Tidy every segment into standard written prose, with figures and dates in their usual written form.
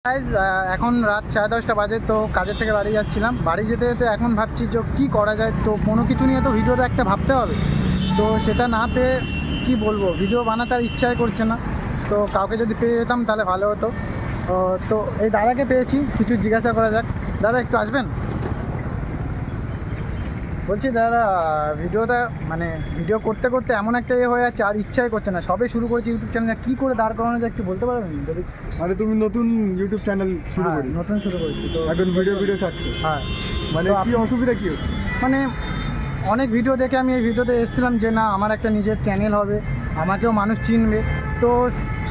Guys এখন রাত 10:30 বাজে। তো কাজের থেকে বাড়ি যাচ্ছিলাম। বাড়ি যেতে যেতে এখন ভাবছি যে কী করা যায়। তো কোনো কিছু নিয়ে তো ভিডিওটা একটা ভাবতে হবে। তো সেটা না পেয়ে কী বলবো, ভিডিও বানাতে আর ইচ্ছাই করছে না। তো কাউকে যদি পেয়ে যেতাম তাহলে ভালো হতো। তো এই দাদাকে পেয়েছি, কিছু জিজ্ঞাসা করা যাক। দাদা একটু আসবেন? বলছি দাদা, ভিডিওটা মানে ভিডিও করতে করতে এমন একটা হয়ে যাচ্ছে, আর ইচ্ছাই করছে না। সবে শুরু করেছি ইউটিউব চ্যানেল, কী করে দাঁড় করানো যায় একটু বলতে পারবেন যদি? মানে তুমি নতুন ইউটিউব চ্যানেল শুরু করি? নতুন শুরু করেছি তো এখন ভিডিও ছাড়ছো? হ্যাঁ। মানে তো কি অসুবিধা কি হচ্ছে? মানে অনেক ভিডিও দেখে আমি এই ভিডিওতে এসেছিলাম যে না, আমার একটা নিজের চ্যানেল হবে, আমাকেও মানুষ চিনবে। তো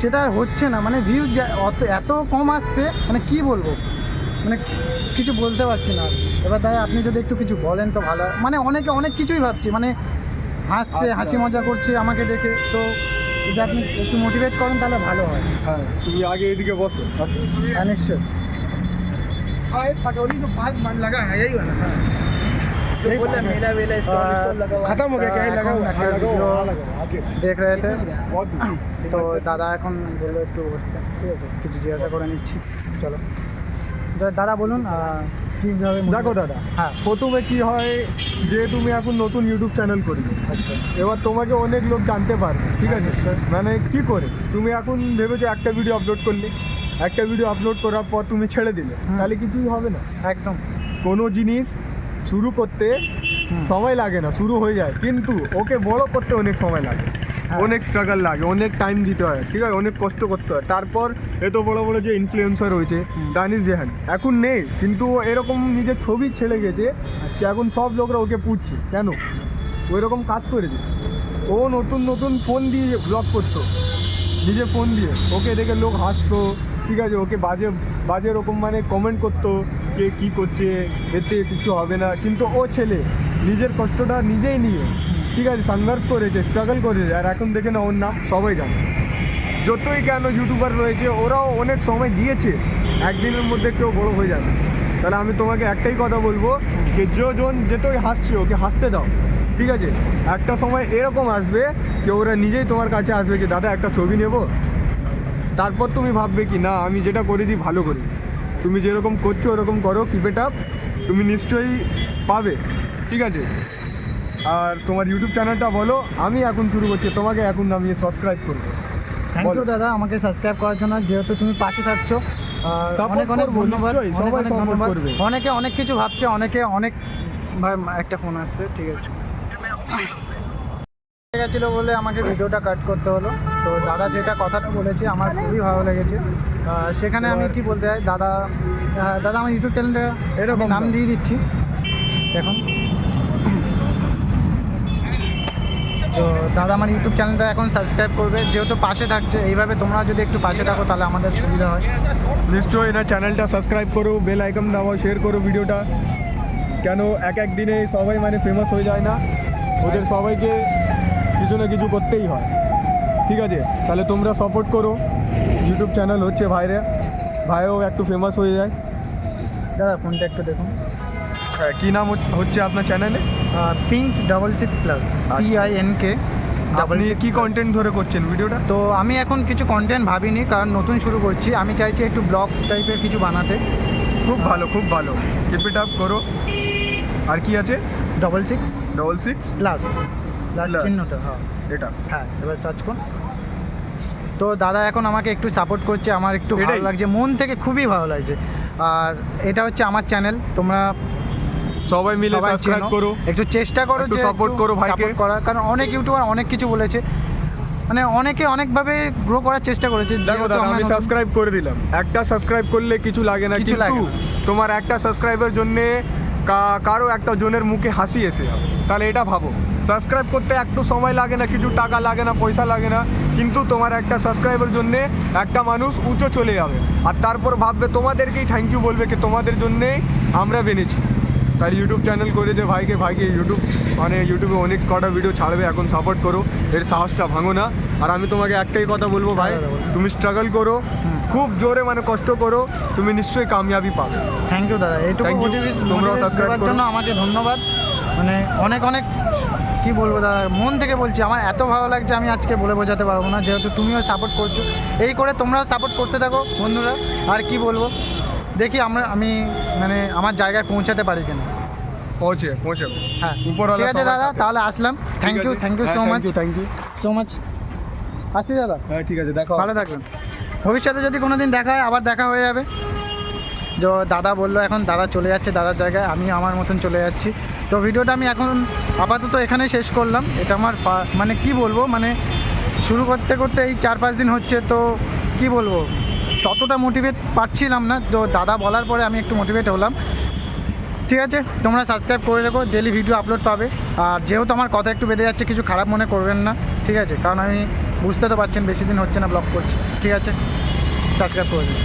সেটা হচ্ছে না, মানে ভিউজ এত কম আসছে, মানে কি বলবো, মানে কিছু বলতে পারছি না। এবার তাই আপনি যদি একটু কিছু বলেন তো ভালো হয়। মানে অনেকে অনেক কিছুই ভাবছি, মানে হাসছে, হাসি মজা করছে আমাকে দেখে। তো যদি আপনি একটু মোটিভেট করেন তাহলে ভালো হয়। হ্যাঁ, তুমি আগে এদিকে বসো। হ্যাঁ নিশ্চয়। पटौनी जो 5 मन लगा है यही वाला था जो बोला मेला वेला स्टॉल लगा हुआ खत्म हो गया क्या? लगा हुआ हाँ, लगाओ, आगे। देख रहे थे बहुत दूर। তো দাদা এখন বললো একটু বসতে, ঠিক আছে, কিছু জিজ্ঞাসা করে নিচ্ছি। চলো দাদা বলুন কীভাবে। দেখো দাদা, হ্যাঁ প্রথমে কি হয় যে তুমি এখন নতুন ইউটিউব চ্যানেল করবে, আচ্ছা এবার তোমাকে অনেক লোক জানতে পারবে, ঠিক আছে? নিশ্চয়ই। মানে কি করে তুমি এখন ভেবেছো একটা ভিডিও আপলোড করলে, একটা ভিডিও আপলোড করার পর তুমি ছেড়ে দিলে, তাহলে কিছুই হবে না। একদম। কোনো জিনিস শুরু করতে সময় লাগে না, শুরু হয়ে যায়, কিন্তু ওকে বড় করতে অনেক সময় লাগে, অনেক স্ট্রাগল লাগে, অনেক টাইম দিতে হয়, ঠিক আছে, অনেক কষ্ট করতে হয়। তারপর এত বড় বড় যে ইনফ্লুয়েন্সার হয়েছে, দানিশ জেহান এখন নেই, কিন্তু ও এরকম নিজের ছবি ছেড়ে গেছে যে এখন সব লোকরা ওকে পুছছে কেন ওই রকম কাজ করেছে। ও নতুন নতুন ফোন দিয়ে ব্লগ করতো, নিজে ফোন দিয়ে, ওকে দেখে লোক হাসতো, ঠিক আছে, ওকে বাজে বাজে রকম মানে কমেন্ট করতো কে কী করছে, এতে কিছু হবে না। কিন্তু ও ছেলে নিজের কষ্টটা নিজেই নিয়ে, ঠিক আছে, সংঘর্ষ করেছে, স্ট্রাগল করেছে, আর এখন দেখে না ওর নাম সবাই জানে। যতই কেন ইউটিউবার রয়েছে ওরাও অনেক সময় দিয়েছে, একদিনের মধ্যে কেউ বড় হয়ে যাবে। তাহলে আমি তোমাকে একটাই কথা বলবো যে জন যেতই হাসছে ওকে হাসতে দাও, ঠিক আছে? একটা সময় এরকম আসবে যে ওরা নিজেই তোমার কাছে আসবে যে দাদা একটা ছবি নেব, তারপর তুমি ভাববে কি না আমি যেটা করেছি ভালো করি। তুমি যেরকম করছো ওরকম করো, কিপ ইট আপ, তুমি নিশ্চয়ই পাবে, ঠিক আছে? আর তোমার ইউটিউব চ্যানেলটা বলো। আমি এখন শুরু করছি, তোমাকে এখন আমি সাবস্ক্রাইব করবো। থ্যাংক ইউ দাদা আমাকে সাবস্ক্রাইব করার জন্য, যেহেতু তুমি পাশে থাকছো। অনেক অনেক ধন্যবাদ। সবাই সাপোর্ট করবে। অনেকে অনেক কিছু ভাবছে, অনেকে অনেক একটা ফোন আসছে, ঠিক আছে, গেছিলো বলে আমাকে ভিডিওটা কাট করতে হলো। তো দাদা যেটা কথাটা বলেছে আমার খুবই ভালো লেগেছে। সেখানে আমি কি বলতে চাই, দাদা আমার ইউটিউব চ্যানেলটা এরকম নাম দিয়ে দিচ্ছি দেখুন। তো দাদা আমার ইউটিউব চ্যানেলটা এখন সাবস্ক্রাইব করবে, যেহেতু পাশে থাকছে। এইভাবে তোমরা যদি একটু পাশে থাকো তাহলে আমাদের সুবিধা হয়। নিশ্চয়ই না, চ্যানেলটা সাবস্ক্রাইব করো, বেল আইকন দাও, শেয়ার করো ভিডিওটা। কেন এক দিনে সবাই মানে ফেমাস হয়ে যায় না, ওদের সবাইকে কিছু না কিছু করতেই হয়, ঠিক আছে? তাহলে তোমরা সাপোর্ট করো, ইউটিউব চ্যানেল হচ্ছে ভাইও একটু ফেমাস হয়ে যায়। দাদা ফোনটা একটু দেখুন। হ্যাঁ, কী নাম হচ্ছে আপনার চ্যানেলে? pink66+, PINK। আপনি কি কন্টেন্ট ধরে করছেন ভিডিওটা? তো আমি এখন কিছু কন্টেন্ট ভাবিনি, কারণ নতুন শুরু করছি। আমি চাইছি একটু ব্লগ টাইপের কিছু বানাতে। খুব ভালো, খুব ভালো, কিপ ইট আপ করো। আর কি আছে? 66+, চিহ্নটা, হ্যাঁ এটা, হ্যাঁ, এবার সার্চ করুন। তো দাদা এখন আমাকে একটু সাপোর্ট করছে, আমার একটু ভালো এটাই? লাগছে, মন থেকে খুবই ভালো লাগছে। আর এটা হচ্ছে আমার চ্যানেল, তোমরা সবাই মিলে সবাই সাবস্ক্রাইব চেনো। করো, একটু চেষ্টা করো একটু যে support করো ভাইকে। support করার, কারণ অনেক ইউটিউবার অনেক কিছু বলেছে, মানে অনেকে অনেকভাবে গ্রো করার চেষ্টা করেছে। দেখো যেহেতু দাদা, আমরা আমি নতুন- সাবস্ক্রাইব করে দিলাম, একটা সাবস্ক্রাইব করলে কিছু লাগে না, কিছু লাগে কিন্তু না। তোমার একটা সাবস্ক্রাইবের জন্যে কারো একটা জনের মুখে হাসি এসে যাবে, তাহলে এটা ভাবো। সাবস্ক্রাইব করতে একটু সময় লাগে না, কিছু টাকা লাগে না, পয়সা লাগে না, কিন্তু তোমার একটা সাবস্ক্রাইবের জন্যে একটা মানুষ উঁচু চলে যাবে, আর তারপর ভাববে তোমাদেরকেই থ্যাংক ইউ বলবে কি তোমাদের জন্যেই আমরা বেনেছি। তাই ইউটিউব চ্যানেল করেছে ভাইকে ইউটিউবে অনেক কটা ভিডিও ছাড়বে, এখন সাপোর্ট করো, এর সাহসটা ভাঙো না। আর আমি তোমাকে একটাই কথা বলবো ভাই, তুমি স্ট্রাগল করো, খুব জোরে মানে কষ্ট করো, তুমি নিশ্চয়ই কামিয়াবি পাবে। থ্যাংক ইউ দাদা, এইটুকু Thank you. মোটিভেট তোমরাও subscribe দেওয়ার করো। জন্য আমাকে ধন্যবাদ। মানে অনেক অনেক কি বলবো দাদা, মন থেকে বলছি, আমার এত ভালো লাগছে আমি আজকে বলে বোঝাতে পারবো না, যেহেতু তুমিও সাপোর্ট করছো, এই করে তোমরাও সাপোর্ট করতে থাকো বন্ধুরা। আর কি বলবো, দেখি আমি মানে আমার জায়গায় পৌঁছাতে পারি কিনা। পৌঁছাবে। হ্যাঁ উপরওয়ালা ঠিক আছে সবার দাদা, সাথে। তাহলে আসলাম। Thank you so much, thank you so much. আসি দাদা, হ্যাঁ ঠিক আছে, দেখো ভালো থাকবেন। ভবিষ্যতে যদি কোনো দিন দেখা হয় আবার দেখা হয়ে যাবে। যে দাদা বললো এখন দাদা চলে যাচ্ছে দাদার জায়গায়, আমি আমার মতন চলে যাচ্ছি। তো ভিডিওটা আমি এখন আপাতত এখানেই শেষ করলাম। এটা আমার মানে কি বলবো, মানে শুরু করতে করতে এই 4-5 দিন হচ্ছে, তো কি বলবো, ততটা মোটিভেট পাচ্ছিলাম না। তো দাদা বলার পরে আমি একটু মোটিভেট হলাম। ঠিক আছে, তোমরা সাবস্ক্রাইব করে রেখো, ডেলি ভিডিও আপলোড পাবে। আর যেহেতু আমার কথা একটু বেঁধে যাচ্ছে, কিছু খারাপ মনে করবেন না, ঠিক আছে, কারণ আমি বুঝতে তো পারছেন বেশি দিন হচ্ছে না ব্লগ করছি। ঠিক আছে, সাবস্ক্রাইব করে দিন।